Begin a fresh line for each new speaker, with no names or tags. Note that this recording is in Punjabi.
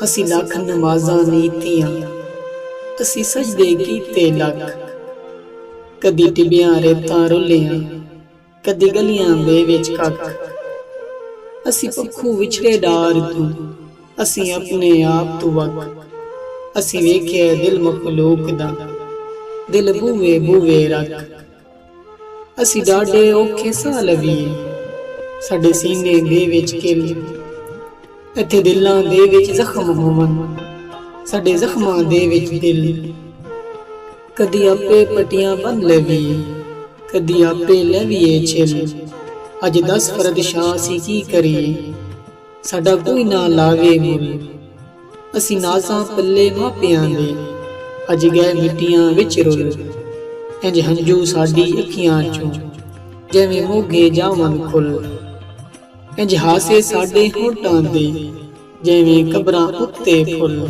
ਅਸੀਂ ਲੱਖ ਨਮਾਜ਼ਾਂ ਨੀਤੀਆਂ, ਅਸੀਂ ਸਜਦੇ ਕੀਤੇ ਲੱਖ। ਕਦੀ ਟਿੱਬਿਆਂ ਰੇਤਾਂ ਰੁੱਲੀਆਂ, ਕਦੀ ਗਲੀਆਂ ਦੇ ਵਿੱਚ ਕੱਖ। ਅਸੀਂ ਪੱਖੋਂ ਵਿਛੜੇ ਡਾਰ ਤੂੰ, ਅਸੀਂ ਆਪਣੇ ਆਪ ਤੋਂ ਵੱਖ। ਅਸੀਂ ਵੇਖਿਆ ਦਿਲ ਮਖਲੂਕ ਦਾ, ਦਿਲ ਬੂਵੇ ਬੂਵੇ ਰੱਖ। ਅਸੀਂ ਡਾਢੇ ਔਖੇ ਸਾਹ ਲਵੀਏ, ਸਾਡੇ ਸੀਨੇ ਦੇ ਵਿੱਚ ਕਿਲ। ਇੱਥੇ ਦਿਲਾਂ ਦੇ ਵਿੱਚ ਜ਼ਖਮ ਹੋਵਨ, ਸਾਡੇ ਜ਼ਖਮਾਂ ਦੇ ਵਿੱਚ ਦਿਲ। ਕਦੀ ਆਪੇ ਪੱਟੀਆਂ ਬੰਨ ਲਵੀਏ, ਕਦੀ ਆਪੇ ਲੈਵੀਏ ਛਿਲ। ਅੱਜ 10 ਫਰਦ ਸ਼ਾਹ ਅਸੀਂ ਕੀ ਕਰੀਏ, ਸਾਡਾ ਕੋਈ ਨਾ ਲਾਵੇ ਮੁੱਲ। ਅਸੀਂ ਨਾਜ਼ਾਂ ਪੱਲੇ ਮਾਪਿਆਂ ਦੇ, ਅੱਜ ਗਏ ਮਿੱਟੀਆਂ ਵਿੱਚ ਰੁੱਲ। ਇੰਝ ਹੰਝੂ ਸਾਡੀ ਅੱਖੀਆਂ ਚੋਂ, ਜਿਵੇਂ ਮੋਗੇ ਜਾਵਨ ਖੁੱਲ। ਇੰਝ ਹਾਸੇ ਸਾਡੇ ਹੋਠਾਂ ਦੇ, ਜਿਵੇਂ ਕਬਰਾਂ ਉੱਤੇ ਫੁੱਲ।